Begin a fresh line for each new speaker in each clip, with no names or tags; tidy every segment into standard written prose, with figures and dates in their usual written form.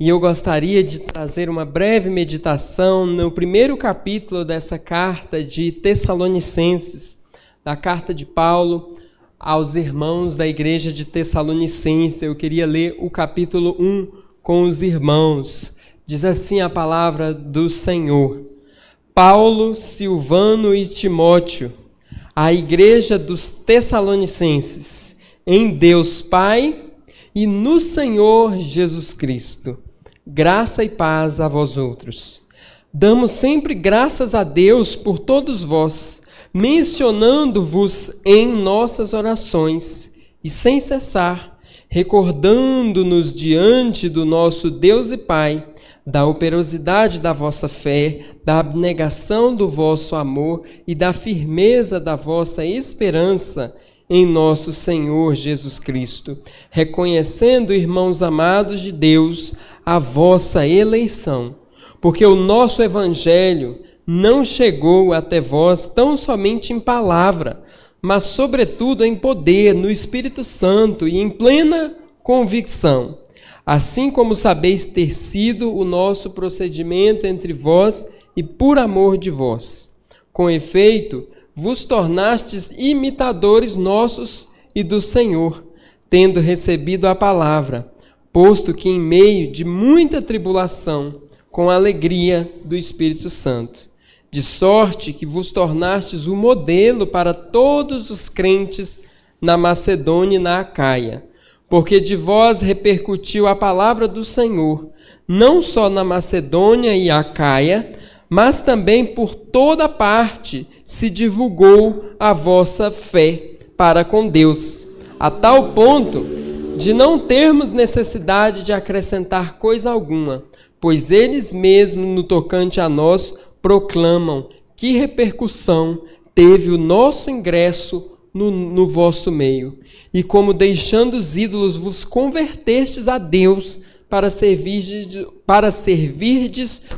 e eu gostaria de trazer uma breve meditação no primeiro capítulo dessa carta de Tessalonicenses, da carta de Paulo aos irmãos da igreja de Tessalonicenses. Eu queria ler o capítulo 1 com os irmãos. Diz assim a palavra do Senhor: Paulo, Silvano e Timóteo, a igreja dos Tessalonicenses, em Deus Pai e no Senhor Jesus Cristo, graça e paz a vós outros. Damos sempre graças a Deus por todos vós, mencionando-vos em nossas orações, e sem cessar, recordando-nos diante do nosso Deus e Pai, da operosidade da vossa fé, da abnegação do vosso amor e da firmeza da vossa esperança em nosso Senhor Jesus Cristo, reconhecendo, irmãos amados de Deus, a vossa eleição, porque o nosso Evangelho não chegou até vós tão somente em palavra, mas sobretudo em poder, no Espírito Santo e em plena convicção, assim como sabeis ter sido o nosso procedimento entre vós e por amor de vós. Com efeito, vos tornastes imitadores nossos e do Senhor, tendo recebido a palavra, posto que em meio de muita tribulação, com a alegria do Espírito Santo, de sorte que vos tornastes o modelo para todos os crentes na Macedônia e na Acaia, porque de vós repercutiu a palavra do Senhor, não só na Macedônia e Acaia, mas também por toda parte se divulgou a vossa fé para com Deus, a tal ponto de não termos necessidade de acrescentar coisa alguma, pois eles mesmos, no tocante a nós, proclamam que repercussão teve o nosso ingresso no vosso meio, e como deixando os ídolos vos convertestes a Deus para servirdes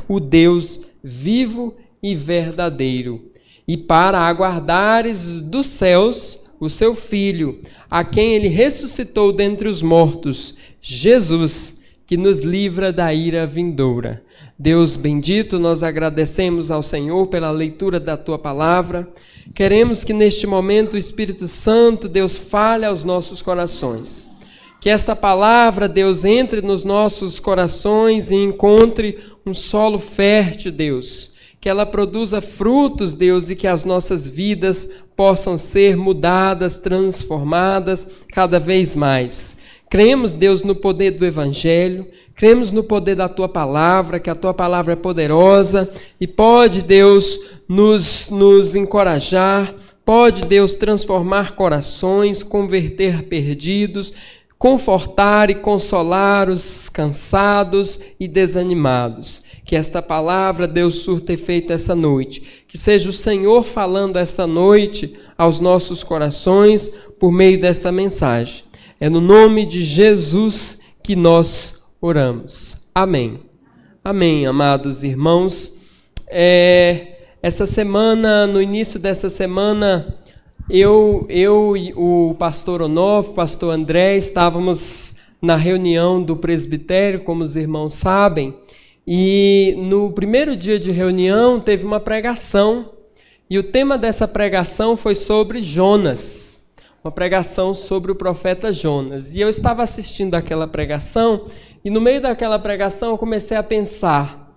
o Deus vivo e verdadeiro, e para aguardares dos céus o seu Filho, a quem ele ressuscitou dentre os mortos, Jesus, que nos livra da ira vindoura. Deus bendito, nós agradecemos ao Senhor pela leitura da Tua palavra. Queremos que neste momento o Espírito Santo, Deus, fale aos nossos corações. Que esta palavra, Deus, entre nos nossos corações e encontre um solo fértil, Deus. Que ela produza frutos, Deus, e que as nossas vidas possam ser mudadas, transformadas cada vez mais. Cremos, Deus, no poder do Evangelho, cremos no poder da Tua palavra, que a Tua palavra é poderosa e pode, Deus, nos encorajar, pode, Deus, transformar corações, converter perdidos, confortar e consolar os cansados e desanimados. Que esta palavra, Deus, surta efeito essa noite. Que seja o Senhor falando esta noite aos nossos corações por meio desta mensagem. É no nome de Jesus que nós oramos. Amém. Amém, amados irmãos. Essa semana, no início dessa semana, eu e o pastor Onofre, o pastor André, estávamos na reunião do presbitério, como os irmãos sabem, e no primeiro dia de reunião teve uma pregação, e o tema dessa pregação foi sobre Jonas. Uma pregação sobre o profeta Jonas. E eu estava assistindo aquela pregação, e no meio daquela pregação eu comecei a pensar,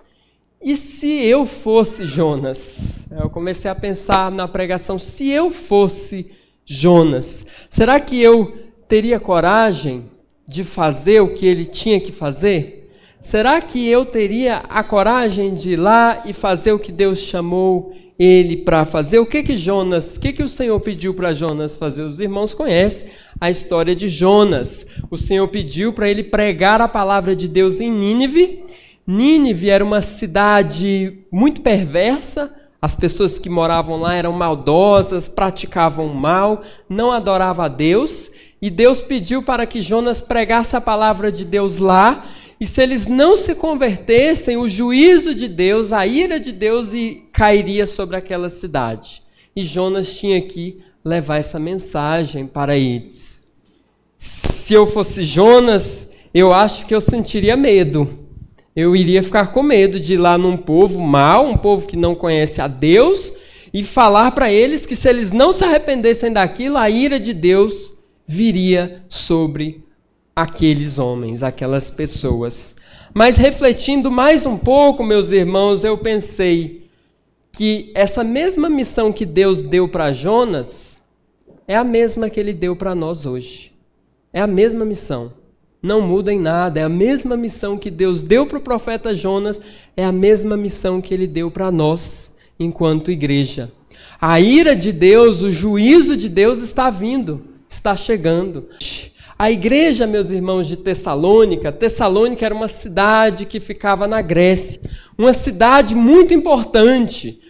e se eu fosse Jonas? Eu comecei a pensar na pregação, se eu fosse Jonas, será que eu teria coragem de fazer o que ele tinha que fazer? Será que eu teria a coragem de ir lá e fazer o que Deus chamou ele para fazer? O que o Senhor pediu para Jonas fazer? Os irmãos conhecem a história de Jonas. O Senhor pediu para ele pregar a palavra de Deus em Nínive. Nínive era uma cidade muito perversa. As pessoas que moravam lá eram maldosas, praticavam o mal, não adoravam a Deus. E Deus pediu para que Jonas pregasse a palavra de Deus lá. E se eles não se convertessem, o juízo de Deus, a ira de Deus cairia sobre aquela cidade. E Jonas tinha que levar essa mensagem para eles. Se eu fosse Jonas, eu acho que eu sentiria medo. Eu iria ficar com medo de ir lá num povo mau, um povo que não conhece a Deus, e falar para eles que se eles não se arrependessem daquilo, a ira de Deus viria sobre aqueles homens, aquelas pessoas. Mas refletindo mais um pouco, meus irmãos, eu pensei que essa mesma missão que Deus deu para Jonas é a mesma que Ele deu para nós hoje. É a mesma missão. Não muda em nada. É a mesma missão que Deus deu para o profeta Jonas, é a mesma missão que Ele deu para nós, enquanto igreja. A ira de Deus, o juízo de Deus está vindo, está chegando. A igreja, meus irmãos, de Tessalônica era uma cidade que ficava na Grécia. Uma cidade muito importante.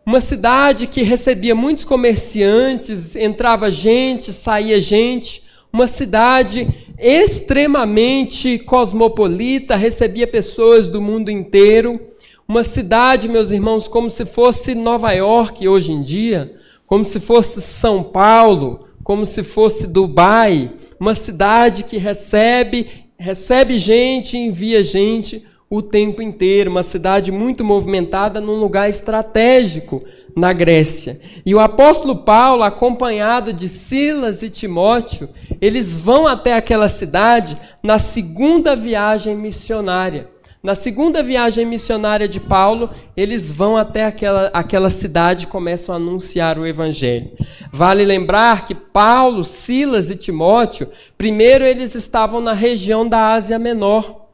Uma cidade que recebia muitos comerciantes, entrava gente, saía gente. Uma cidade extremamente cosmopolita, recebia pessoas do mundo inteiro. Uma cidade, meus irmãos, como se fosse Nova York hoje em dia, como se fosse São Paulo, como se fosse Dubai. Uma cidade que recebe gente, envia gente o tempo inteiro. Uma cidade muito movimentada num lugar estratégico na Grécia. E o apóstolo Paulo, acompanhado de Silas e Timóteo, eles vão até aquela cidade na segunda viagem missionária. Na segunda viagem missionária de Paulo, eles vão até aquela cidade e começam a anunciar o evangelho. Vale lembrar que Paulo, Silas e Timóteo, primeiro eles estavam na região da Ásia Menor.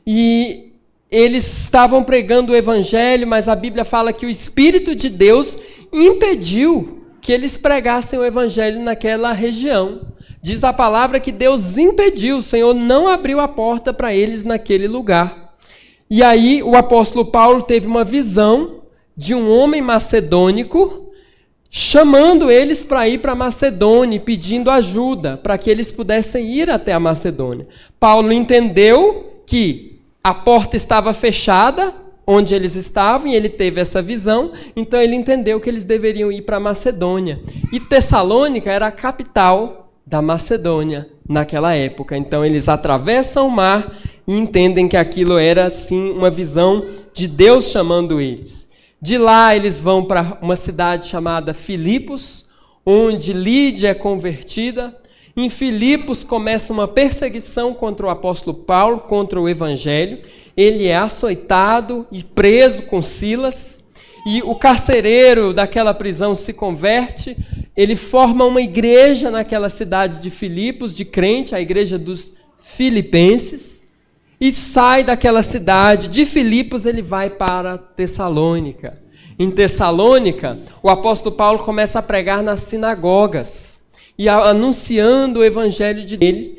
E eles estavam pregando o evangelho, mas a Bíblia fala que o Espírito de Deus impediu que eles pregassem o evangelho naquela região. Diz a palavra que Deus impediu, o Senhor não abriu a porta para eles naquele lugar. E aí o apóstolo Paulo teve uma visão de um homem macedônico chamando eles para ir para a Macedônia e pedindo ajuda para que eles pudessem ir até a Macedônia. Paulo entendeu que a porta estava fechada onde eles estavam e ele teve essa visão, então ele entendeu que eles deveriam ir para a Macedônia. E Tessalônica era a capital da Macedônia naquela época. Então eles atravessam o mar e entendem que aquilo era, sim, uma visão de Deus chamando eles. De lá eles vão para uma cidade chamada Filipos, onde Lídia é convertida. Em Filipos começa uma perseguição contra o apóstolo Paulo, contra o evangelho. Ele é açoitado e preso com Silas. E o carcereiro daquela prisão se converte. Ele forma uma igreja naquela cidade de Filipos, de crente, a igreja dos filipenses. E sai daquela cidade, de Filipos ele vai para Tessalônica. Em Tessalônica, o apóstolo Paulo começa a pregar nas sinagogas e anunciando o evangelho de Deus.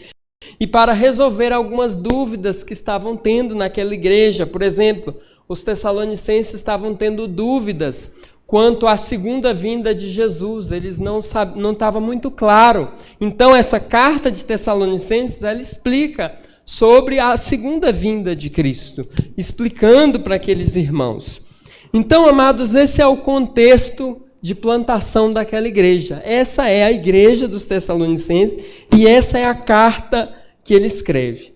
E para resolver algumas dúvidas que estavam tendo naquela igreja, por exemplo, os tessalonicenses estavam tendo dúvidas quanto à segunda vinda de Jesus, eles não estava muito claro. Então essa carta de Tessalonicenses, ela explica sobre a segunda vinda de Cristo, explicando para aqueles irmãos. Então, amados, esse é o contexto de plantação daquela igreja. Essa é a igreja dos Tessalonicenses e essa é a carta que ele escreve.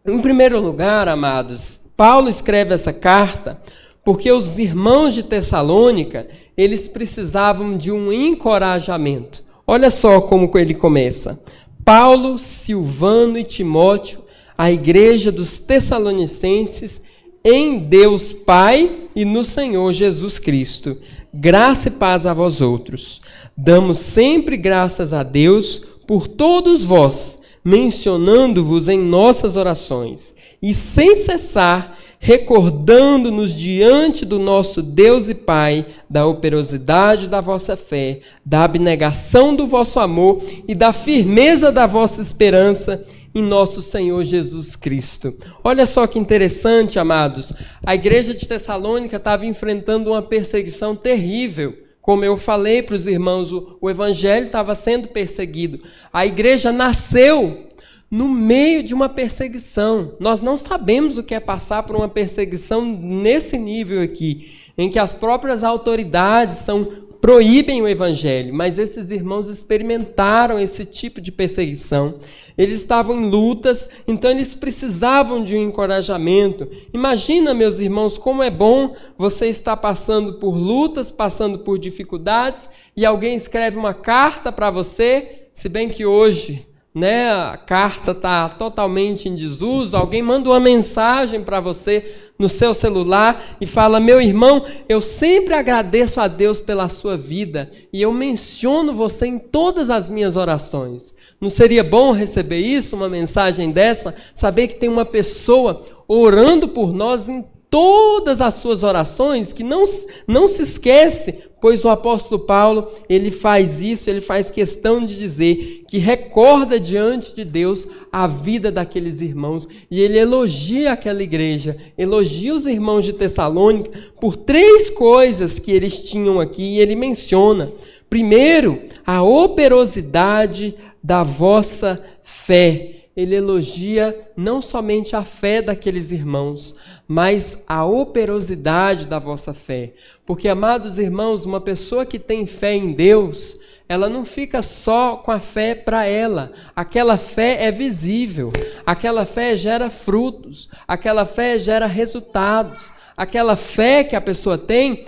Em primeiro lugar, amados, Paulo escreve essa carta porque os irmãos de Tessalônica, eles precisavam de um encorajamento. Olha só como ele começa. Paulo, Silvano e Timóteo, a igreja dos Tessalonicenses, em Deus Pai e no Senhor Jesus Cristo. Graça e paz a vós outros. Damos sempre graças a Deus por todos vós, mencionando-vos em nossas orações, e sem cessar, recordando-nos diante do nosso Deus e Pai da operosidade da vossa fé, da abnegação do vosso amor e da firmeza da vossa esperança em nosso Senhor Jesus Cristo. Olha só que interessante, amados. A igreja de Tessalônica estava enfrentando uma perseguição terrível. Como eu falei para os irmãos, o evangelho estava sendo perseguido. A igreja nasceu no meio de uma perseguição. Nós não sabemos o que é passar por uma perseguição nesse nível aqui, em que as próprias autoridades são proíbem o evangelho, mas esses irmãos experimentaram esse tipo de perseguição. Eles estavam em lutas, então eles precisavam de um encorajamento. Imagina, meus irmãos, como é bom você estar passando por lutas, passando por dificuldades, e alguém escreve uma carta para você, se bem que hoje, né, a carta está totalmente em desuso, alguém manda uma mensagem para você no seu celular e fala: meu irmão, eu sempre agradeço a Deus pela sua vida e eu menciono você em todas as minhas orações. Não seria bom receber isso, uma mensagem dessa? Saber que tem uma pessoa orando por nós em todas as suas orações, que não se esquece, pois o apóstolo Paulo, ele faz isso, ele faz questão de dizer que recorda diante de Deus a vida daqueles irmãos, e ele elogia aquela igreja, elogia os irmãos de Tessalônica por 3 coisas que eles tinham aqui, e ele menciona. Primeiro, a operosidade da vossa fé. Ele elogia não somente a fé daqueles irmãos, mas a operosidade da vossa fé. Porque, amados irmãos, uma pessoa que tem fé em Deus, ela não fica só com a fé para ela. Aquela fé é visível, aquela fé gera frutos, aquela fé gera resultados. Aquela fé que a pessoa tem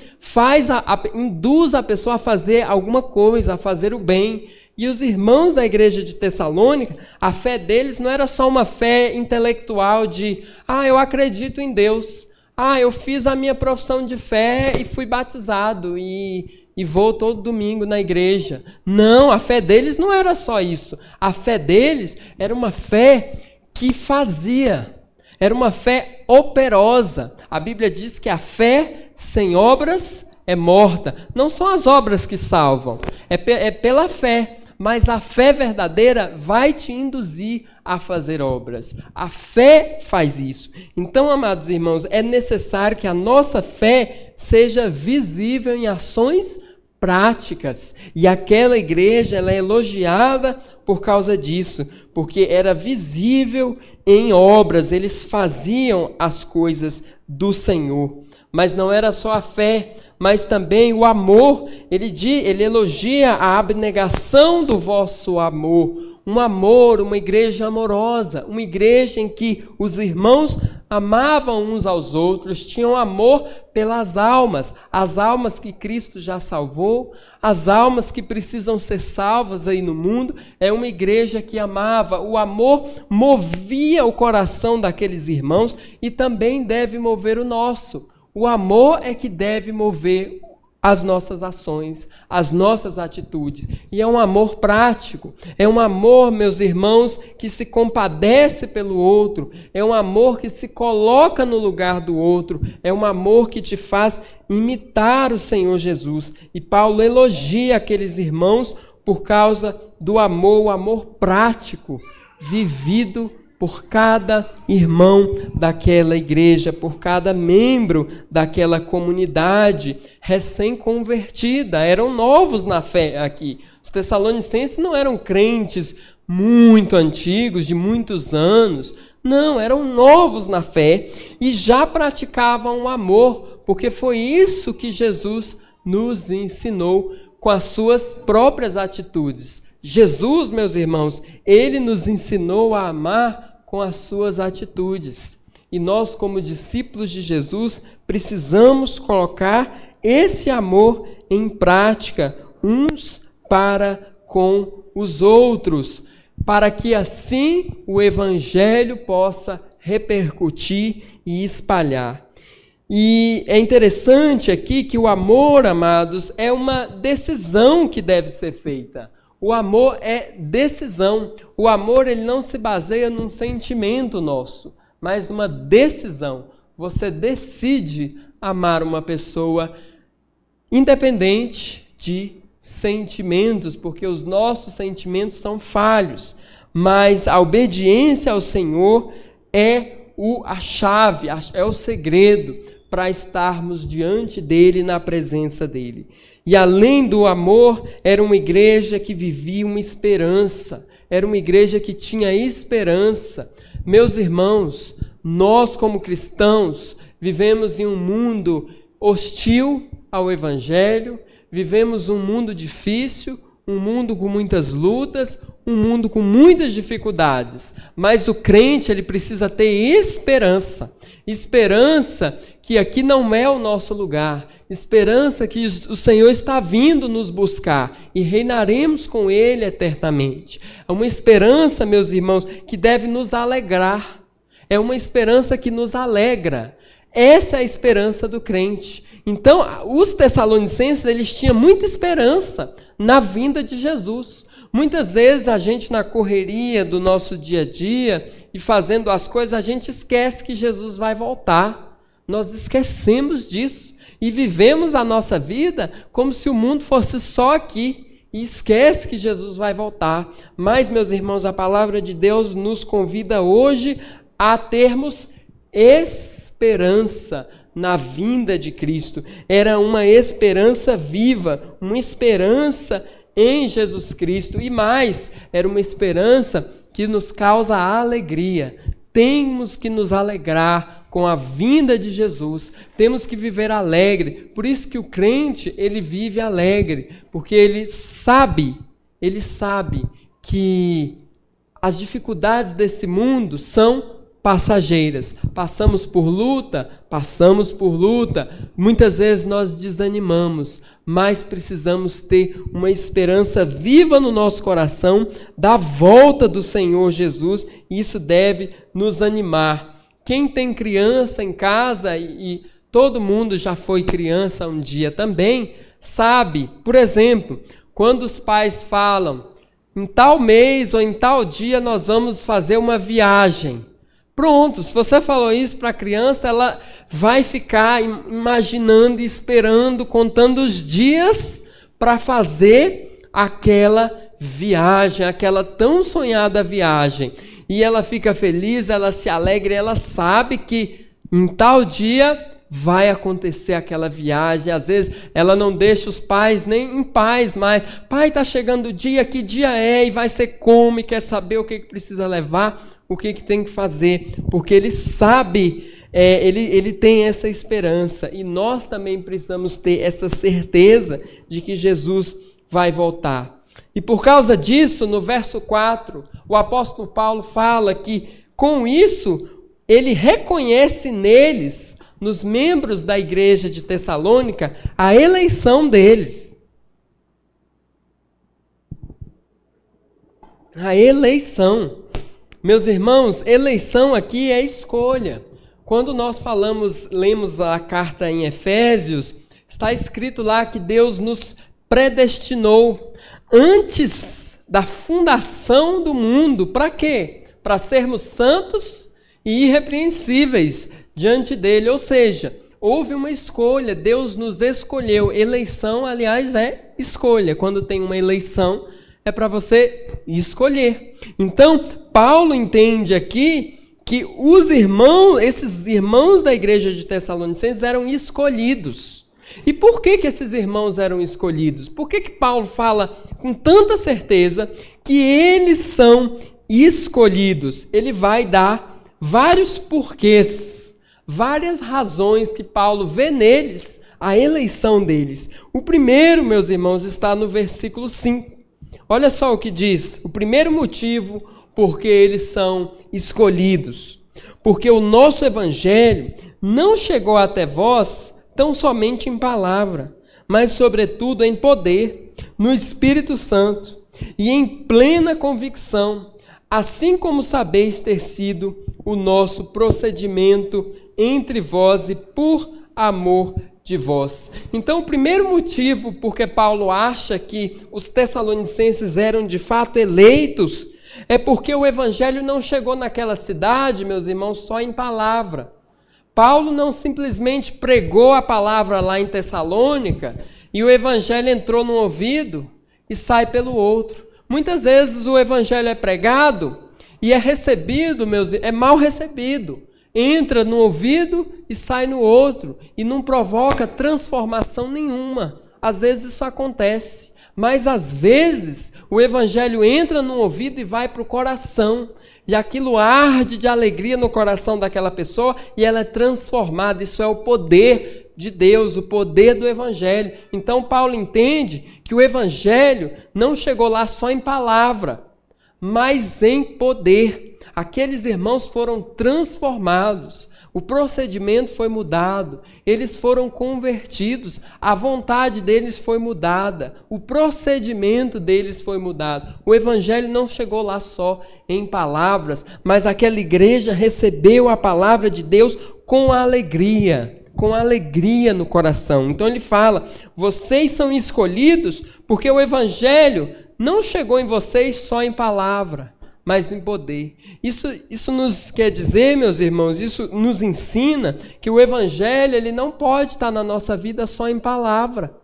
induz a pessoa a fazer alguma coisa, a fazer o bem. E os irmãos da igreja de Tessalônica, a fé deles não era só uma fé intelectual de: eu acredito em Deus, eu fiz a minha profissão de fé e fui batizado e vou todo domingo na igreja. Não, a fé deles não era só isso. A fé deles era uma fé que fazia, era uma fé operosa. A Bíblia diz que a fé sem obras é morta. Não são as obras que salvam, é pela fé. Mas a fé verdadeira vai te induzir a fazer obras. A fé faz isso. Então, amados irmãos, é necessário que a nossa fé seja visível em ações práticas. E aquela igreja, ela é elogiada por causa disso, porque era visível em obras, eles faziam as coisas do Senhor. Mas não era só a fé, mas também o amor. Ele elogia a abnegação do vosso amor. Um amor, uma igreja amorosa, uma igreja em que os irmãos amavam uns aos outros, tinham amor pelas almas, as almas que Cristo já salvou, as almas que precisam ser salvas aí no mundo. É uma igreja que amava. O amor movia o coração daqueles irmãos e também deve mover o nosso. O amor é que deve mover as nossas ações, as nossas atitudes. E é um amor prático. É um amor, meus irmãos, que se compadece pelo outro. É um amor que se coloca no lugar do outro. É um amor que te faz imitar o Senhor Jesus. E Paulo elogia aqueles irmãos por causa do amor, o amor prático, vivido por cada irmão daquela igreja, por cada membro daquela comunidade recém-convertida. Eram novos na fé aqui. Os tessalonicenses não eram crentes muito antigos, de muitos anos. Não, eram novos na fé e já praticavam o amor, porque foi isso que Jesus nos ensinou com as suas próprias atitudes. Jesus, meus irmãos, ele nos ensinou a amar com as suas atitudes. E nós, como discípulos de Jesus, precisamos colocar esse amor em prática, uns para com os outros, para que assim o evangelho possa repercutir e espalhar. E é interessante aqui que o amor, amados, é uma decisão que deve ser feita. O amor é decisão. O amor, ele não se baseia num sentimento nosso, mas numa decisão. Você decide amar uma pessoa independente de sentimentos, porque os nossos sentimentos são falhos. Mas a obediência ao Senhor é a chave, é o segredo para estarmos diante dele, na presença dele. E além do amor, era uma igreja que vivia uma esperança, era uma igreja que tinha esperança. Meus irmãos, nós como cristãos vivemos em um mundo hostil ao evangelho, vivemos um mundo difícil, um mundo com muitas lutas, um mundo com muitas dificuldades. Mas o crente, ele precisa ter esperança. Esperança que aqui não é o nosso lugar. Esperança que o Senhor está vindo nos buscar e reinaremos com Ele eternamente. É uma esperança, meus irmãos, que deve nos alegrar. É uma esperança que nos alegra. Essa é a esperança do crente. Então, os tessalonicenses, eles tinham muita esperança na vinda de Jesus. Muitas vezes a gente, na correria do nosso dia a dia e fazendo as coisas, a gente esquece que Jesus vai voltar. Nós esquecemos disso e vivemos a nossa vida como se o mundo fosse só aqui e esquece que Jesus vai voltar. Mas, meus irmãos, a palavra de Deus nos convida hoje a termos esperança na vinda de Cristo. Era uma esperança viva, uma esperança em Jesus Cristo, e mais, era uma esperança que nos causa alegria. Temos que nos alegrar com a vinda de Jesus, temos que viver alegre. Por isso que o crente, ele vive alegre, porque ele sabe que as dificuldades desse mundo são passageiras. Passamos por luta, muitas vezes nós desanimamos, mas precisamos ter uma esperança viva no nosso coração da volta do Senhor Jesus, e isso deve nos animar. Quem tem criança em casa, e todo mundo já foi criança um dia também, sabe, por exemplo, quando os pais falam, em tal mês ou em tal dia nós vamos fazer uma viagem. Pronto, se você falou isso para a criança, ela vai ficar imaginando, esperando, contando os dias para fazer aquela viagem, aquela tão sonhada viagem. E ela fica feliz, ela se alegra, ela sabe que em tal dia vai acontecer aquela viagem. Às vezes ela não deixa os pais nem em paz mais. Pai, está chegando o dia, que dia é? E vai ser como? E quer saber o que precisa levar? O que tem que fazer, porque ele sabe, ele tem essa esperança, e nós também precisamos ter essa certeza de que Jesus vai voltar. E por causa disso, no verso 4, o apóstolo Paulo fala que, com isso, ele reconhece neles, nos membros da igreja de Tessalônica, a eleição deles. A eleição. Meus irmãos, eleição aqui é escolha. Quando nós lemos a carta em Efésios, está escrito lá que Deus nos predestinou antes da fundação do mundo. Para quê? Para sermos santos e irrepreensíveis diante dele. Ou seja, houve uma escolha, Deus nos escolheu. Eleição, aliás, é escolha. Quando tem uma eleição, é para você escolher. Então, Paulo entende aqui que esses irmãos da igreja de Tessalonicenses eram escolhidos. E por que esses irmãos eram escolhidos? Por que Paulo fala com tanta certeza que eles são escolhidos? Ele vai dar vários porquês, várias razões que Paulo vê neles, a eleição deles. O primeiro, meus irmãos, está no versículo 5. Olha só o que diz, o primeiro motivo porque eles são escolhidos. Porque o nosso evangelho não chegou até vós tão somente em palavra, mas sobretudo em poder, no Espírito Santo e em plena convicção, assim como sabeis ter sido o nosso procedimento entre vós e por amor de vós. Então, o primeiro motivo porque Paulo acha que os tessalonicenses eram de fato eleitos é porque o evangelho não chegou naquela cidade, meus irmãos, só em palavra. Paulo não simplesmente pregou a palavra lá em Tessalônica e o evangelho entrou num ouvido e sai pelo outro. Muitas vezes o evangelho é pregado e é recebido, é mal recebido. Entra no ouvido e sai no outro e não provoca transformação nenhuma. Às vezes isso acontece, mas às vezes o evangelho entra no ouvido e vai para o coração. E aquilo arde de alegria no coração daquela pessoa e ela é transformada. Isso é o poder de Deus, o poder do Evangelho. Então Paulo entende que o Evangelho não chegou lá só em palavra, mas em poder. Aqueles irmãos foram transformados, o procedimento foi mudado, eles foram convertidos, a vontade deles foi mudada, o procedimento deles foi mudado. O Evangelho não chegou lá só em palavras, mas aquela igreja recebeu a palavra de Deus com alegria no coração. Então ele fala, vocês são escolhidos porque o Evangelho não chegou em vocês só em palavra, mas em poder. Isso nos quer dizer, meus irmãos, isso nos ensina que o Evangelho ele não pode estar na nossa vida só em palavra,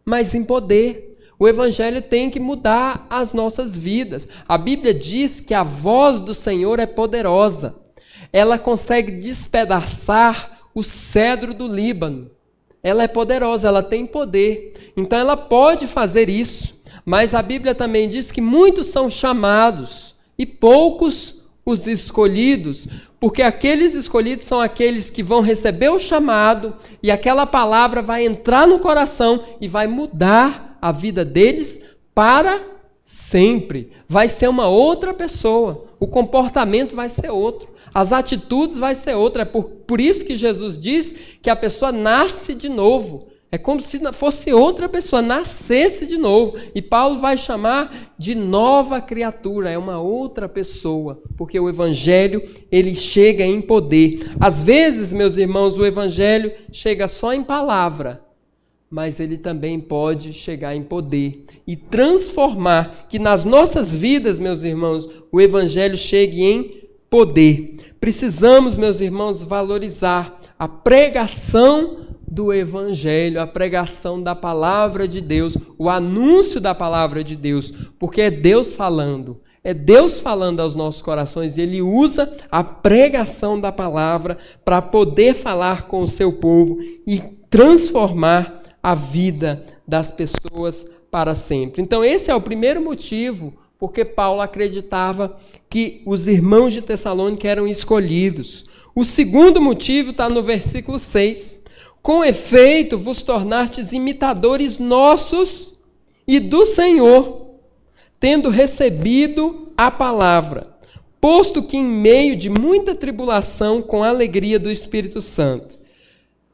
mas em poder. O Evangelho tem que mudar as nossas vidas. A Bíblia diz que a voz do Senhor é poderosa. Ela consegue despedaçar o cedro do Líbano. Ela é poderosa, ela tem poder. Então ela pode fazer isso. Mas a Bíblia também diz que muitos são chamados e poucos os escolhidos, porque aqueles escolhidos são aqueles que vão receber o chamado e aquela palavra vai entrar no coração e vai mudar a vida deles para sempre. Vai ser uma outra pessoa, o comportamento vai ser outro, as atitudes vai ser outra. É por isso que Jesus diz que a pessoa nasce de novo. É como se fosse outra pessoa, nascesse de novo. E Paulo vai chamar de nova criatura, é uma outra pessoa, porque o Evangelho, ele chega em poder. Às vezes, meus irmãos, o Evangelho chega só em palavra, mas ele também pode chegar em poder e transformar, que nas nossas vidas, meus irmãos, o Evangelho chegue em poder. Precisamos, meus irmãos, valorizar a pregação do Evangelho, a pregação da palavra de Deus, o anúncio da palavra de Deus, porque é Deus falando aos nossos corações e Ele usa a pregação da palavra para poder falar com o seu povo e transformar a vida das pessoas para sempre. Então esse é o primeiro motivo porque Paulo acreditava que os irmãos de Tessalônica eram escolhidos. O segundo motivo está no versículo 6. Com efeito, vos tornastes imitadores nossos e do Senhor, tendo recebido a palavra, posto que em meio de muita tribulação, com a alegria do Espírito Santo.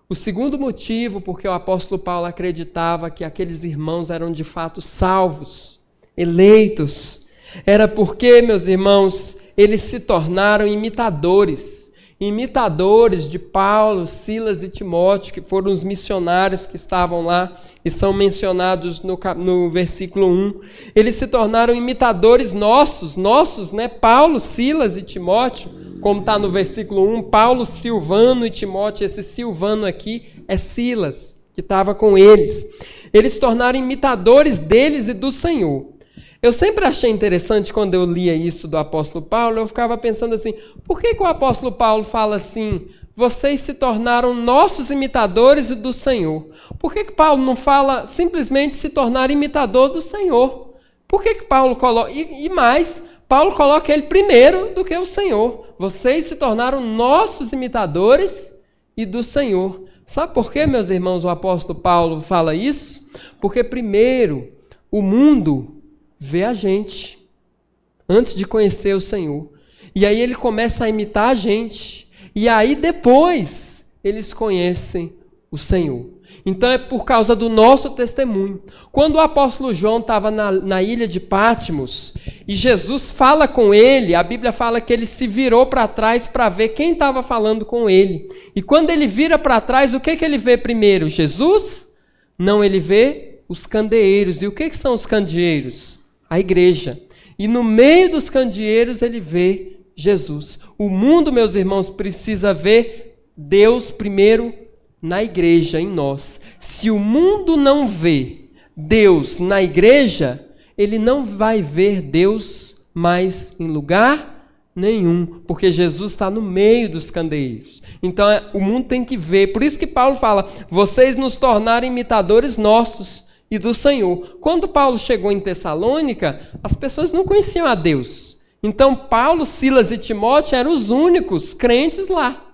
O segundo motivo, porque o apóstolo Paulo acreditava que aqueles irmãos eram de fato salvos, eleitos, era porque, meus irmãos, eles se tornaram imitadores de Paulo, Silas e Timóteo, que foram os missionários que estavam lá e são mencionados no versículo 1. Eles se tornaram imitadores nossos, né? Paulo, Silas e Timóteo, como está no versículo 1, Paulo, Silvano e Timóteo. Esse Silvano aqui é Silas, que estava com eles. Eles se tornaram imitadores deles e do Senhor. Eu sempre achei interessante quando eu lia isso do apóstolo Paulo, eu ficava pensando assim, por que o apóstolo Paulo fala assim, vocês se tornaram nossos imitadores e do Senhor? Por que Paulo não fala simplesmente se tornar imitador do Senhor? Por que Paulo coloca, e mais, Paulo coloca ele primeiro do que o Senhor. Vocês se tornaram nossos imitadores e do Senhor. Sabe por que, meus irmãos, o apóstolo Paulo fala isso? Porque primeiro, o mundo vê a gente antes de conhecer o Senhor. E aí ele começa a imitar a gente. E aí depois eles conhecem o Senhor. Então é por causa do nosso testemunho. Quando o apóstolo João estava na ilha de Patmos e Jesus fala com ele, a Bíblia fala que ele se virou para trás para ver quem estava falando com ele. E quando ele vira para trás, o que ele vê primeiro? Jesus? Não, ele vê os candeeiros. E o que são os candeeiros? A igreja. E no meio dos candeeiros ele vê Jesus. O mundo, meus irmãos, precisa ver Deus primeiro na igreja, em nós. Se o mundo não vê Deus na igreja, ele não vai ver Deus mais em lugar nenhum, porque Jesus está no meio dos candeeiros. Então o mundo tem que ver. Por isso que Paulo fala, vocês nos tornaram imitadores nossos e do Senhor. Quando Paulo chegou em Tessalônica, as pessoas não conheciam a Deus. Então Paulo, Silas e Timóteo eram os únicos crentes lá.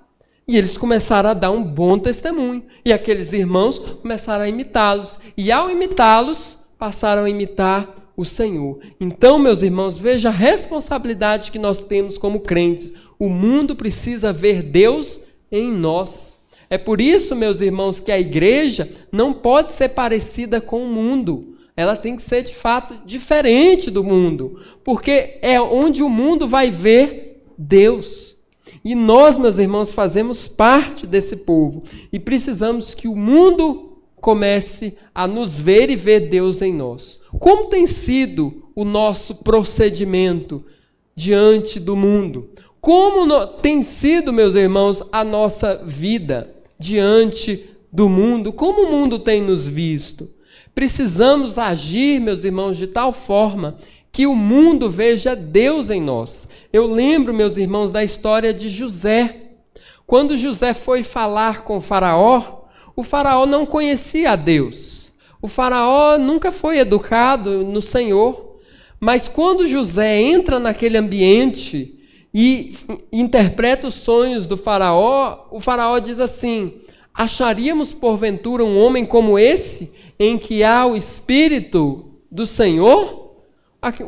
E eles começaram a dar um bom testemunho. E aqueles irmãos começaram a imitá-los. E ao imitá-los, passaram a imitar o Senhor. Então, meus irmãos, veja a responsabilidade que nós temos como crentes. O mundo precisa ver Deus em nós. É por isso, meus irmãos, que a igreja não pode ser parecida com o mundo. Ela tem que ser, de fato, diferente do mundo. Porque é onde o mundo vai ver Deus. E nós, meus irmãos, fazemos parte desse povo. E precisamos que o mundo comece a nos ver e ver Deus em nós. Como tem sido o nosso procedimento diante do mundo? Como tem sido, meus irmãos, a nossa vida diante do mundo? Como o mundo tem nos visto? Precisamos agir, meus irmãos, de tal forma que o mundo veja Deus em nós. Eu lembro, meus irmãos, da história de José. Quando José foi falar com o faraó não conhecia a Deus. O faraó nunca foi educado no Senhor. Mas quando José entra naquele ambiente e interpreta os sonhos do faraó, o faraó diz assim: acharíamos porventura um homem como esse, em que há o Espírito do Senhor?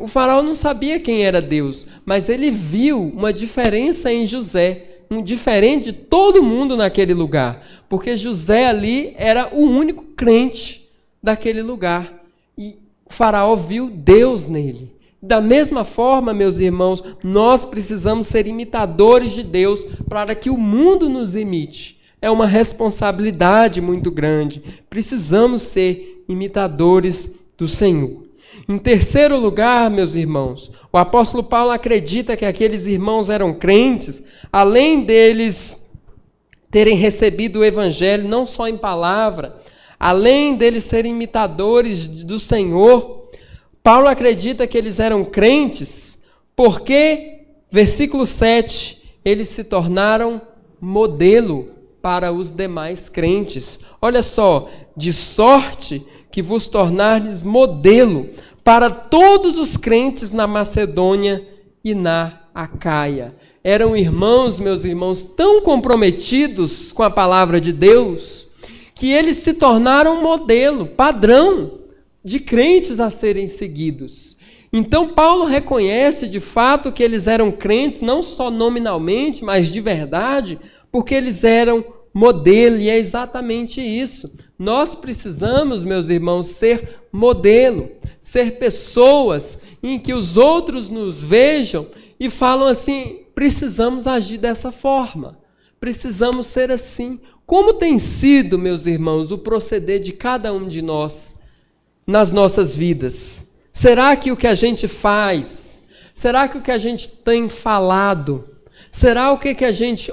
O faraó não sabia quem era Deus, mas ele viu uma diferença em José, um diferente de todo mundo naquele lugar, porque José ali era o único crente daquele lugar, e o faraó viu Deus nele. Da mesma forma, meus irmãos, nós precisamos ser imitadores de Deus para que o mundo nos imite. É uma responsabilidade muito grande. Precisamos ser imitadores do Senhor. Em terceiro lugar, meus irmãos, o apóstolo Paulo acredita que aqueles irmãos eram crentes, além deles terem recebido o evangelho não só em palavra, além deles serem imitadores do Senhor, Paulo acredita que eles eram crentes porque, versículo 7, eles se tornaram modelo para os demais crentes. Olha só, de sorte que vos tornardes modelo para todos os crentes na Macedônia e na Acaia. Eram irmãos, meus irmãos, tão comprometidos com a palavra de Deus, que eles se tornaram modelo, padrão de crentes a serem seguidos. Então Paulo reconhece de fato que eles eram crentes, não só nominalmente, mas de verdade, porque eles eram modelo, e é exatamente isso. Nós precisamos, meus irmãos, ser modelo, ser pessoas em que os outros nos vejam e falam assim: precisamos agir dessa forma, precisamos ser assim. Como tem sido, meus irmãos, o proceder de cada um de nós nas nossas vidas? Será que o que a gente faz, será que o que a gente tem falado, será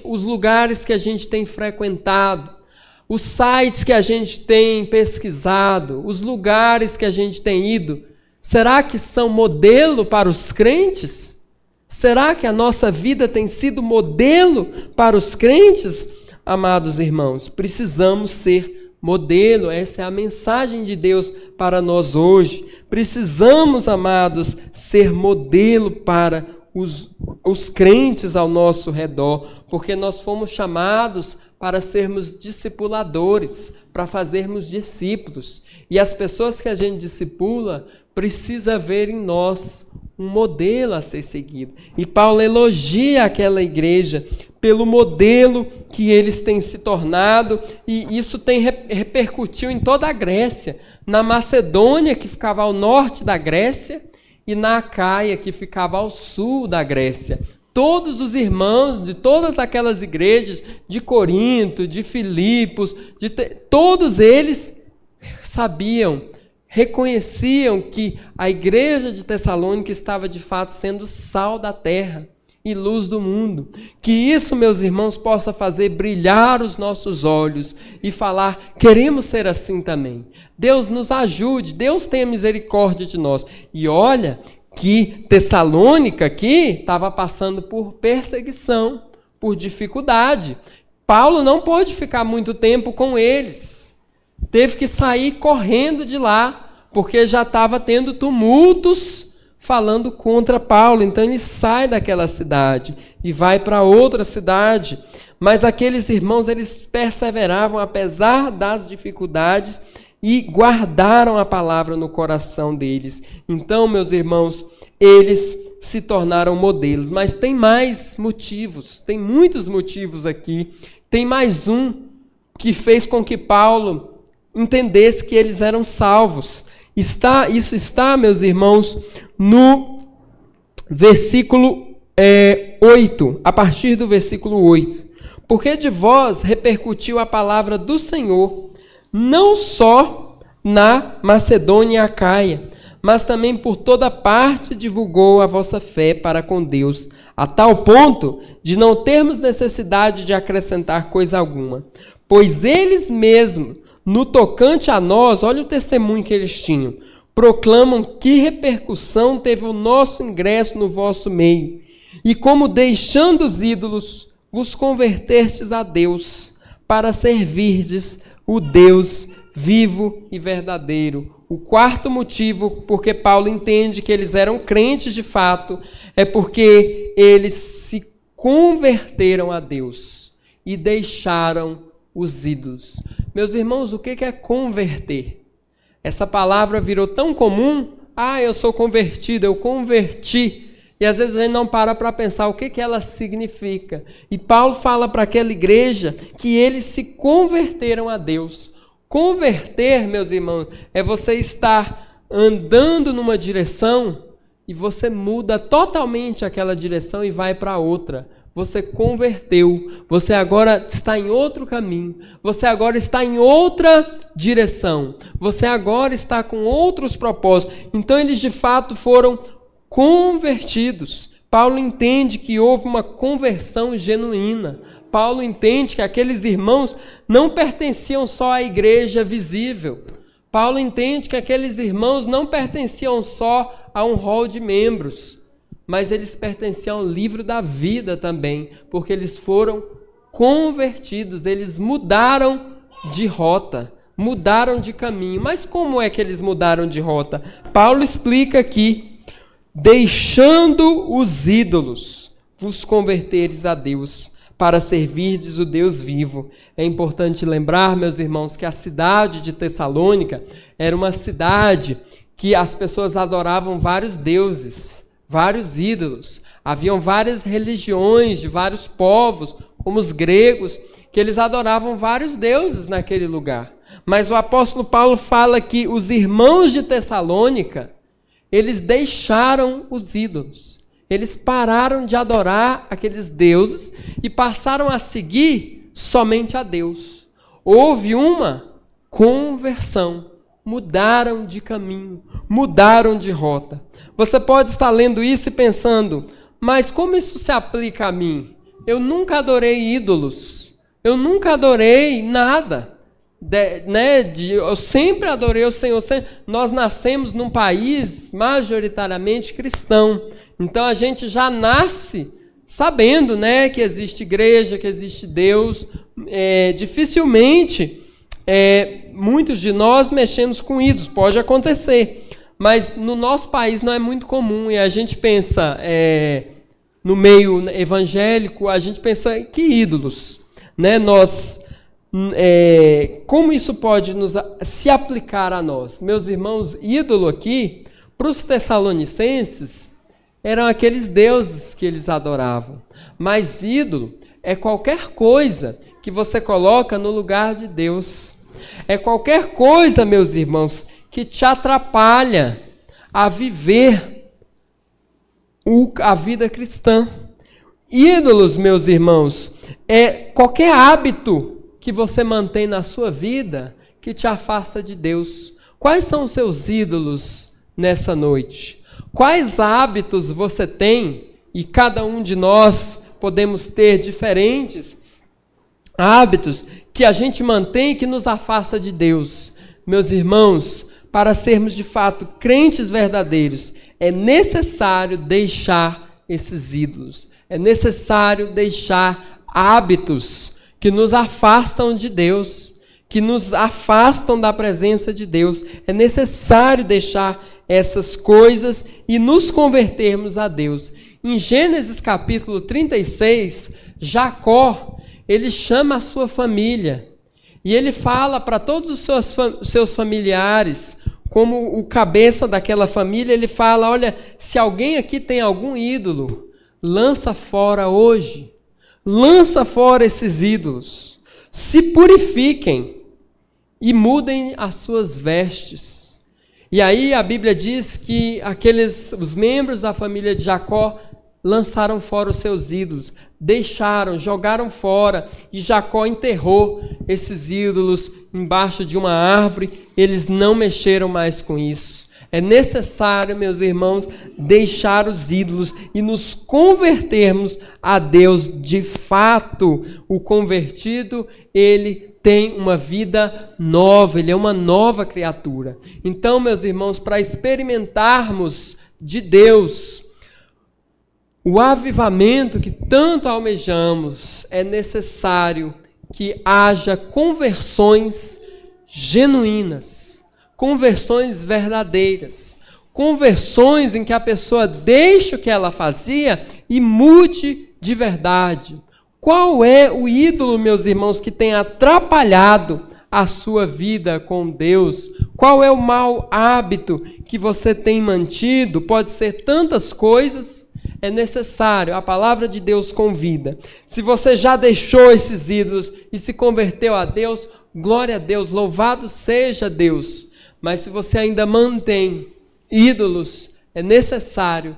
os lugares que a gente tem frequentado, os sites que a gente tem pesquisado, os lugares que a gente tem ido, será que são modelo para os crentes? Será que a nossa vida tem sido modelo para os crentes? Amados irmãos, precisamos ser modelo. Essa é a mensagem de Deus para nós hoje. Precisamos, amados, ser modelo para os crentes ao nosso redor, porque nós fomos chamados para sermos discipuladores, para fazermos discípulos. E as pessoas que a gente discipula precisa ver em nós um modelo a ser seguido. E Paulo elogia aquela igreja pelo modelo que eles têm se tornado, e isso tem repercutiu em toda a Grécia, na Macedônia, que ficava ao norte da Grécia, e na Acaia, que ficava ao sul da Grécia. Todos os irmãos de todas aquelas igrejas, de Corinto, de Filipos, todos eles sabiam, reconheciam que a igreja de Tessalônica estava de fato sendo sal da terra e luz do mundo. Que isso, meus irmãos, possa fazer brilhar os nossos olhos e falar: queremos ser assim também. Deus nos ajude, Deus tenha misericórdia de nós. E olha que Tessalônica aqui estava passando por perseguição, por dificuldade. Paulo não pôde ficar muito tempo com eles. Teve que sair correndo de lá, porque já estava tendo tumultos falando contra Paulo. Então ele sai daquela cidade e vai para outra cidade. Mas aqueles irmãos, eles perseveravam apesar das dificuldades e guardaram a palavra no coração deles. Então, meus irmãos, eles se tornaram modelos. Mas tem mais motivos, tem muitos motivos aqui. Tem mais um que fez com que Paulo entendesse que eles eram salvos. Isso está, meus irmãos, no versículo 8, a partir do versículo 8. Porque de vós repercutiu a palavra do Senhor, não só na Macedônia e Acaia, mas também por toda parte divulgou a vossa fé para com Deus, a tal ponto de não termos necessidade de acrescentar coisa alguma. Pois eles mesmos, no tocante a nós, olha o testemunho que eles tinham, proclamam que repercussão teve o nosso ingresso no vosso meio, e como deixando os ídolos, vos convertestes a Deus, para servirdes o Deus vivo e verdadeiro. O quarto motivo, porque Paulo entende que eles eram crentes de fato, é porque eles se converteram a Deus e deixaram os ídolos. Meus irmãos, o que é converter? Essa palavra virou tão comum. Eu sou convertido, eu converti. E às vezes a gente não para pensar o que ela significa. E Paulo fala para aquela igreja que eles se converteram a Deus. Converter, meus irmãos, é você estar andando numa direção e você muda totalmente aquela direção e vai para outra. Você converteu, você agora está em outro caminho, você agora está em outra direção, você agora está com outros propósitos. Então eles de fato foram convertidos. Paulo entende que houve uma conversão genuína. Paulo entende que aqueles irmãos não pertenciam só à igreja visível. Paulo entende que aqueles irmãos não pertenciam só a um hall de membros, mas eles pertenciam ao livro da vida também, porque eles foram convertidos, eles mudaram de rota, mudaram de caminho. Mas como é que eles mudaram de rota? Paulo explica aqui: deixando os ídolos, vos converteres a Deus, para servirdes o Deus vivo. É importante lembrar, meus irmãos, que a cidade de Tessalônica era uma cidade que as pessoas adoravam vários deuses, vários ídolos. Haviam várias religiões de vários povos, como os gregos, que eles adoravam vários deuses naquele lugar. Mas o apóstolo Paulo fala que os irmãos de Tessalônica, eles deixaram os ídolos. Eles pararam de adorar aqueles deuses e passaram a seguir somente a Deus. Houve uma conversão. Mudaram de caminho, mudaram de rota. Você pode estar lendo isso e pensando: mas como isso se aplica a mim? Eu nunca adorei ídolos, eu nunca adorei nada. Eu sempre adorei o Senhor. Nós nascemos num país majoritariamente cristão, então a gente já nasce sabendo, que existe igreja, que existe Deus. Dificilmente muitos de nós mexemos com ídolos, pode acontecer, mas no nosso país não é muito comum. E a gente pensa, no meio evangélico, a gente pensa: que ídolos? Como isso pode se aplicar a nós? Meus irmãos, ídolo aqui, para os tessalonicenses, eram aqueles deuses que eles adoravam. Mas ídolo é qualquer coisa que você coloca no lugar de Deus. É qualquer coisa, meus irmãos, que te atrapalha a viver a vida cristã. Ídolos, meus irmãos, é qualquer hábito que você mantém na sua vida que te afasta de Deus. Quais são os seus ídolos nessa noite? Quais hábitos você tem? E cada um de nós podemos ter diferentes hábitos que a gente mantém e que nos afasta de Deus. Meus irmãos, para sermos de fato crentes verdadeiros, é necessário deixar esses ídolos. É necessário deixar hábitos que nos afastam de Deus, que nos afastam da presença de Deus. É necessário deixar essas coisas e nos convertermos a Deus. Em Gênesis capítulo 36, Jacó, ele chama a sua família e ele fala para todos os seus familiares, como o cabeça daquela família, ele fala: olha, se alguém aqui tem algum ídolo, lança fora hoje, lança fora esses ídolos, se purifiquem e mudem as suas vestes. E aí a Bíblia diz que os membros da família de Jacó lançaram fora os seus ídolos, jogaram fora, e Jacó enterrou esses ídolos embaixo de uma árvore. Eles não mexeram mais com isso. É necessário, meus irmãos, deixar os ídolos e nos convertermos a Deus de fato. O convertido, ele tem uma vida nova, ele é uma nova criatura. Então, meus irmãos, para experimentarmos de Deus o avivamento que tanto almejamos, é necessário que haja conversões genuínas, conversões verdadeiras, conversões em que a pessoa deixe o que ela fazia e mude de verdade. Qual é o ídolo, meus irmãos, que tem atrapalhado a sua vida com Deus? Qual é o mau hábito que você tem mantido? Pode ser tantas coisas. É necessário, a palavra de Deus convida. Se você já deixou esses ídolos e se converteu a Deus, glória a Deus, louvado seja Deus. Mas se você ainda mantém ídolos, é necessário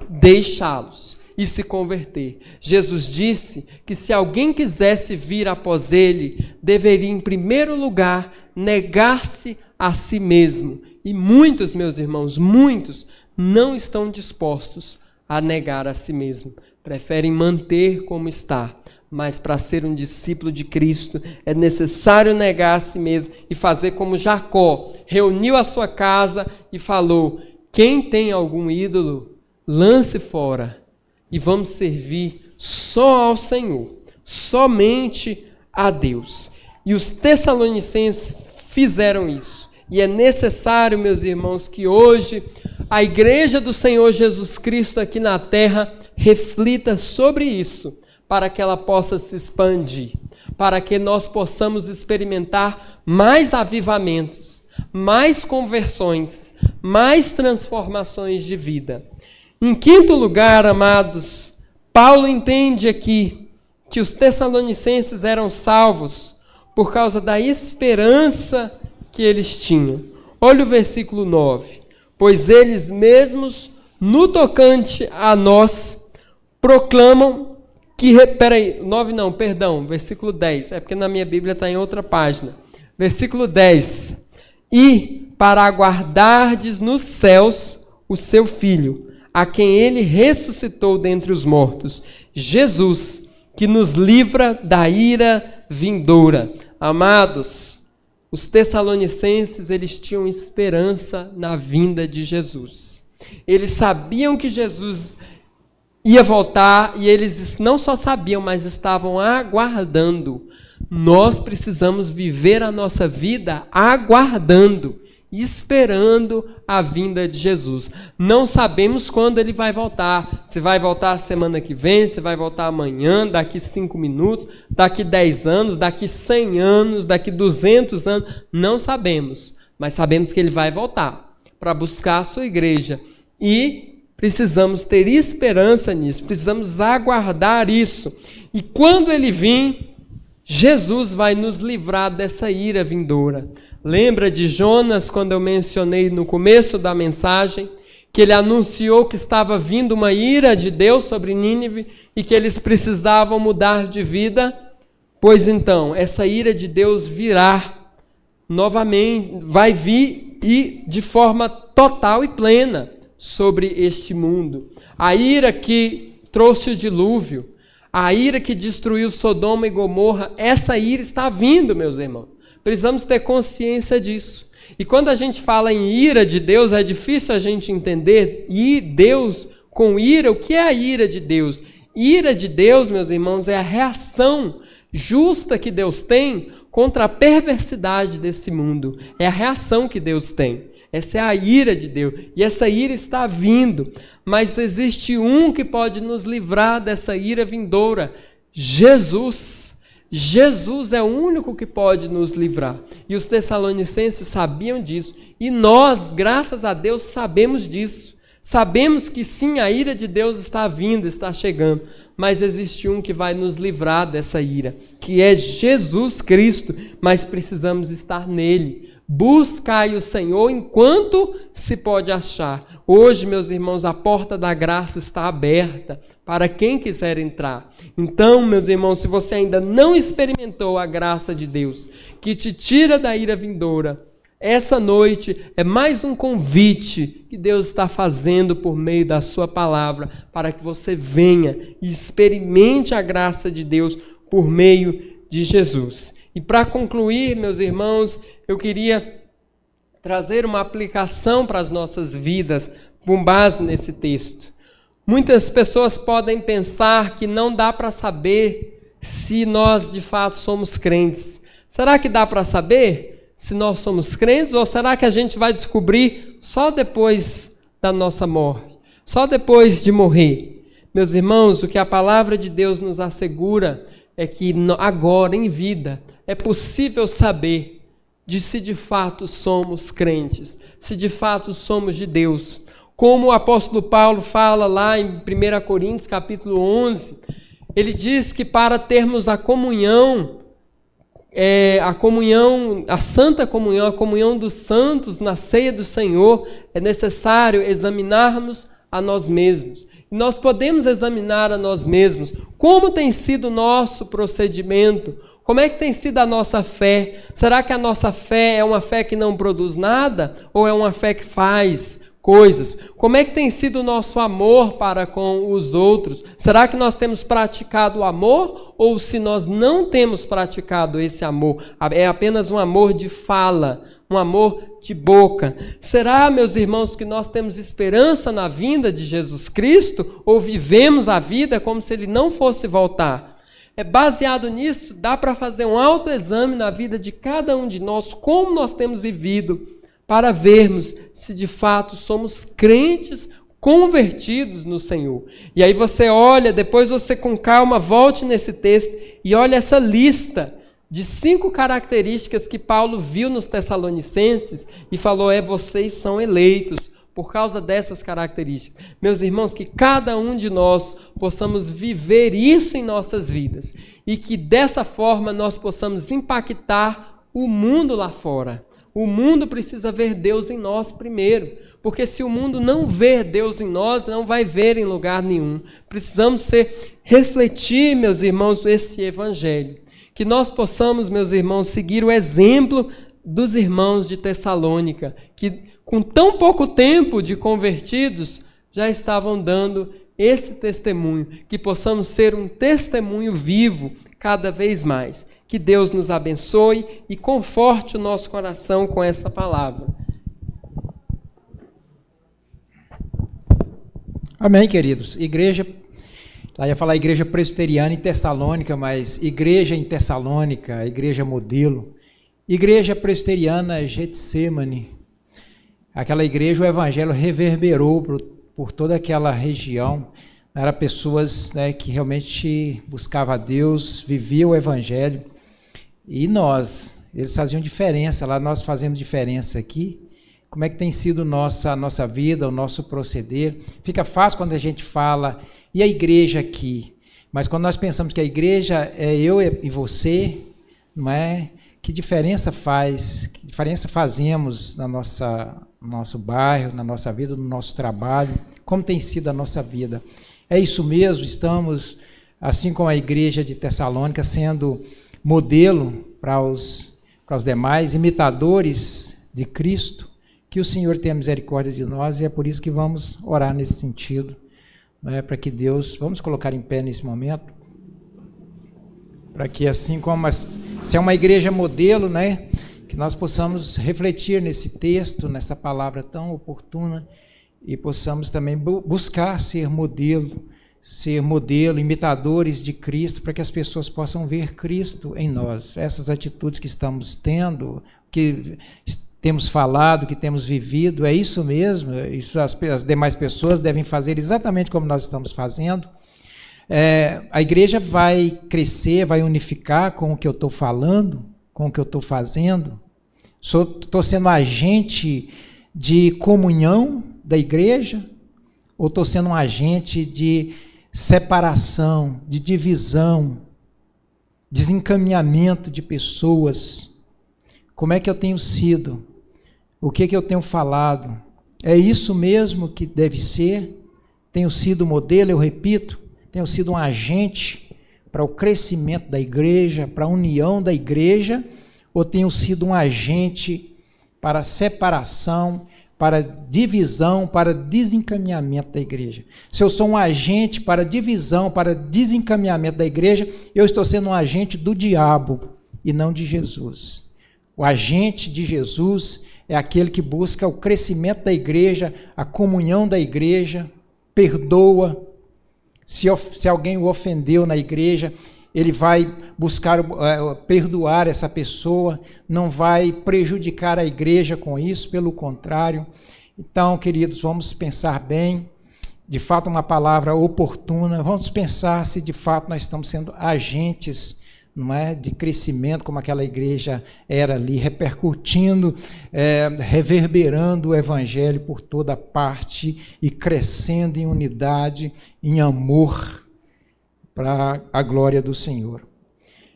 deixá-los e se converter. Jesus disse que se alguém quisesse vir após ele, deveria em primeiro lugar negar-se a si mesmo. E muitos, meus irmãos, muitos não estão dispostos a negar a si mesmo, preferem manter como está. Mas para ser um discípulo de Cristo é necessário negar a si mesmo e fazer como Jacó, reuniu a sua casa e falou: quem tem algum ídolo, lance fora e vamos servir só ao Senhor, somente a Deus. E os Tessalonicenses fizeram isso. E é necessário, meus irmãos, que hoje a igreja do Senhor Jesus Cristo aqui na terra reflita sobre isso, para que ela possa se expandir, para que nós possamos experimentar mais avivamentos, mais conversões, mais transformações de vida. Em quinto lugar, amados, Paulo entende aqui que os Tessalonicenses eram salvos por causa da esperança que eles tinham. Olha o versículo 9. Pois eles mesmos, no tocante a nós, proclamam que... versículo 10. É porque na minha Bíblia está em outra página. Versículo 10. E para aguardardes nos céus o seu Filho, a quem ele ressuscitou dentre os mortos, Jesus, que nos livra da ira vindoura. Amados, os Tessalonicenses, eles tinham esperança na vinda de Jesus. Eles sabiam que Jesus ia voltar e eles não só sabiam, mas estavam aguardando. Nós precisamos viver a nossa vida aguardando, esperando a vinda de Jesus. Não sabemos quando ele vai voltar. Se vai voltar semana que vem, se vai voltar amanhã, daqui 5 minutos, daqui 10 anos, daqui 100 anos, daqui 200 anos. Não sabemos, mas sabemos que ele vai voltar para buscar a sua igreja. E precisamos ter esperança nisso, precisamos aguardar isso. E quando ele vir, Jesus vai nos livrar dessa ira vindoura. Lembra de Jonas, quando eu mencionei no começo da mensagem, que ele anunciou que estava vindo uma ira de Deus sobre Nínive e que eles precisavam mudar de vida? Pois então, essa ira de Deus virá novamente, vai vir e de forma total e plena sobre este mundo. A ira que trouxe o dilúvio, a ira que destruiu Sodoma e Gomorra, essa ira está vindo, meus irmãos. Precisamos ter consciência disso. E quando a gente fala em ira de Deus, é difícil a gente entender. E Deus com ira, o que é a ira de Deus? Ira de Deus, meus irmãos, é a reação justa que Deus tem contra a perversidade desse mundo. É a reação que Deus tem. Essa é a ira de Deus. E essa ira está vindo. Mas existe um que pode nos livrar dessa ira vindoura. Jesus. Jesus é o único que pode nos livrar. E os tessalonicenses sabiam disso. E nós, graças a Deus, sabemos disso. Sabemos que sim, a ira de Deus está vindo, está chegando. Mas existe um que vai nos livrar dessa ira, que é Jesus Cristo. Mas precisamos estar nele. Buscai o Senhor enquanto se pode achar. Hoje, meus irmãos, a porta da graça está aberta para quem quiser entrar. Então, meus irmãos, se você ainda não experimentou a graça de Deus, que te tira da ira vindoura, essa noite é mais um convite que Deus está fazendo por meio da sua palavra, para que você venha e experimente a graça de Deus por meio de Jesus. E para concluir, meus irmãos, eu queria trazer uma aplicação para as nossas vidas com base nesse texto. Muitas pessoas podem pensar que não dá para saber se nós de fato somos crentes. Será que dá para saber se nós somos crentes, ou será que a gente vai descobrir só depois da nossa morte? Só depois de morrer? Meus irmãos, o que a palavra de Deus nos assegura é que agora, em vida, é possível saber se de fato somos crentes, se de fato somos de Deus. Como o apóstolo Paulo fala lá em 1 Coríntios capítulo 11, ele diz que para termos a comunhão, a santa comunhão, a comunhão dos santos na ceia do Senhor, é necessário examinarmos a nós mesmos. E nós podemos examinar a nós mesmos. Como tem sido o nosso procedimento? Como é que tem sido a nossa fé? Será que a nossa fé é uma fé que não produz nada? Ou é uma fé que faz coisas? Como é que tem sido o nosso amor para com os outros? Será que nós temos praticado o amor? Ou se nós não temos praticado esse amor, é apenas um amor de fala, um amor de boca? Será, meus irmãos, que nós temos esperança na vinda de Jesus Cristo? Ou vivemos a vida como se Ele não fosse voltar? Baseado nisso, dá para fazer um autoexame na vida de cada um de nós, como nós temos vivido, para vermos se de fato somos crentes convertidos no Senhor. E aí você olha, depois você com calma volte nesse texto e olha essa lista de 5 características que Paulo viu nos Tessalonicenses e falou, vocês são eleitos por causa dessas características. Meus irmãos, que cada um de nós possamos viver isso em nossas vidas e que dessa forma nós possamos impactar o mundo lá fora. O mundo precisa ver Deus em nós primeiro, porque se o mundo não ver Deus em nós, não vai ver em lugar nenhum. Precisamos refletir, meus irmãos, esse evangelho. Que nós possamos, meus irmãos, seguir o exemplo dos irmãos de Tessalônica, que com tão pouco tempo de convertidos, já estavam dando esse testemunho, que possamos ser um testemunho vivo cada vez mais. Que Deus nos abençoe e conforte o nosso coração com essa palavra.
Amém, queridos. Igreja, lá ia falar igreja presbiteriana em Tessalônica, mas igreja em Tessalônica, igreja modelo. Igreja presbiteriana Getsemane. Aquela igreja, o evangelho reverberou por toda aquela região. Eram pessoas, né, que realmente buscavam a Deus, viviam o evangelho. E eles faziam diferença, lá nós fazemos diferença aqui. Como é que tem sido a nossa vida, o nosso proceder? Fica fácil quando a gente fala, e a igreja aqui? Mas quando nós pensamos que a igreja é eu e você, não é? Que diferença faz? Que diferença fazemos no nosso bairro, na nossa vida, no nosso trabalho? Como tem sido a nossa vida? É isso mesmo, estamos, assim como a igreja de Tessalônica, sendo modelo para os demais, imitadores de Cristo. Que o Senhor tenha misericórdia de nós, e é por isso que vamos orar nesse sentido, né, para que Deus, vamos colocar em pé nesse momento, para que assim como se é uma igreja modelo, né, que nós possamos refletir nesse texto, nessa palavra tão oportuna, e possamos também buscar ser modelo, imitadores de Cristo, para que as pessoas possam ver Cristo em nós. Essas atitudes que estamos tendo, que temos falado, que temos vivido, é isso mesmo, isso as demais pessoas devem fazer exatamente como nós estamos fazendo. A igreja vai crescer, vai unificar com o que eu estou falando, com o que eu estou fazendo. Estou sendo agente de comunhão da igreja ou estou sendo um agente de separação, de divisão, desencaminhamento de pessoas? Como é que eu tenho sido? O que eu tenho falado? É isso mesmo que deve ser? Tenho sido modelo, eu repito, tenho sido um agente para o crescimento da igreja, para a união da igreja, ou tenho sido um agente para a separação, para divisão, para desencaminhamento da igreja? Se eu sou um agente para divisão, para desencaminhamento da igreja, eu estou sendo um agente do diabo e não de Jesus. O agente de Jesus é aquele que busca o crescimento da igreja, a comunhão da igreja, perdoa. Se alguém o ofendeu na igreja, ele vai buscar perdoar essa pessoa, não vai prejudicar a igreja com isso, pelo contrário. Então, queridos, vamos pensar bem, de fato uma palavra oportuna, vamos pensar se de fato nós estamos sendo agentes, não é, de crescimento, como aquela igreja era ali, repercutindo, reverberando o evangelho por toda parte e crescendo em unidade, em amor, para a glória do Senhor.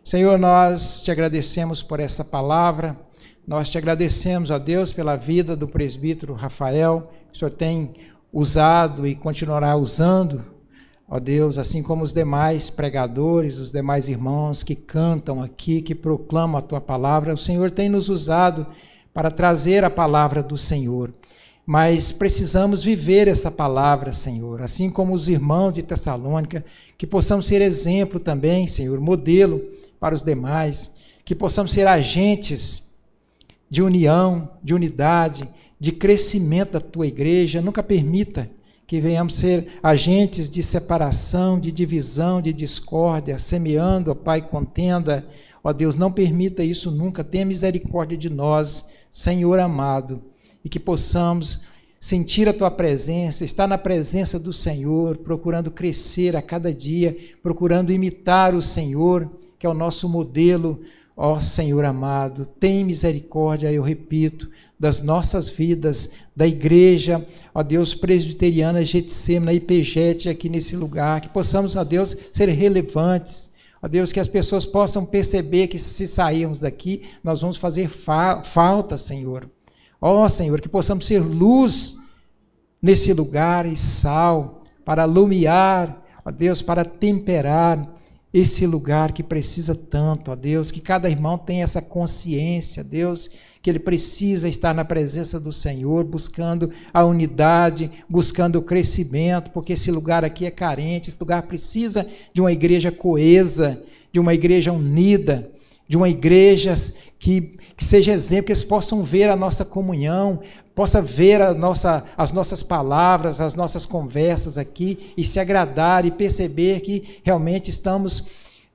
Senhor, nós te agradecemos por essa palavra, nós te agradecemos, ó Deus, pela vida do presbítero Rafael, que o Senhor tem usado e continuará usando, ó Deus, assim como os demais pregadores, os demais irmãos que cantam aqui, que proclamam a Tua palavra. O Senhor tem nos usado para trazer a palavra do Senhor, mas precisamos viver essa palavra, Senhor, assim como os irmãos de Tessalônica, que possamos ser exemplo também, Senhor, modelo para os demais, que possamos ser agentes de união, de unidade, de crescimento da Tua igreja. Nunca permita que venhamos ser agentes de separação, de divisão, de discórdia, semeando, ó Pai, contenda. Ó Deus, não permita isso nunca. Tenha misericórdia de nós, Senhor amado, e que possamos sentir a Tua presença, estar na presença do Senhor, procurando crescer a cada dia, procurando imitar o Senhor, que é o nosso modelo. Ó Senhor amado, tem misericórdia, eu repito, das nossas vidas, da igreja, ó Deus, presbiteriana, Getsemane, IPGET, aqui nesse lugar, que possamos, ó Deus, ser relevantes, ó Deus, que as pessoas possam perceber que se sairmos daqui, nós vamos fazer falta, Senhor. Ó Senhor, que possamos ser luz nesse lugar e sal, para alumiar, ó Deus, para temperar esse lugar que precisa tanto, ó Deus, que cada irmão tenha essa consciência, Deus, que ele precisa estar na presença do Senhor, buscando a unidade, buscando o crescimento, porque esse lugar aqui é carente, esse lugar precisa de uma igreja coesa, de uma igreja unida, de uma igreja que seja exemplo, que eles possam ver a nossa comunhão, possa ver as nossas palavras, as nossas conversas aqui e se agradar e perceber que realmente estamos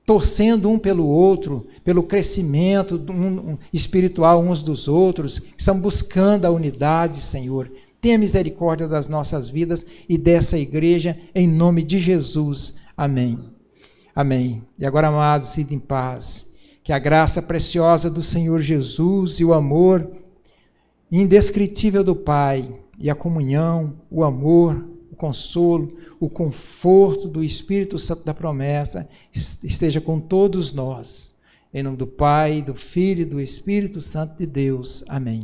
torcendo um pelo outro, pelo crescimento espiritual uns dos outros, estamos buscando a unidade, Senhor. Tenha misericórdia das nossas vidas e dessa igreja, em nome de Jesus. Amém. Amém. E agora, amados, ide em paz. Que a graça preciosa do Senhor Jesus e o amor indescritível do Pai e a comunhão, o amor, o consolo, o conforto do Espírito Santo da promessa esteja com todos nós. Em nome do Pai, do Filho e do Espírito Santo de Deus. Amém.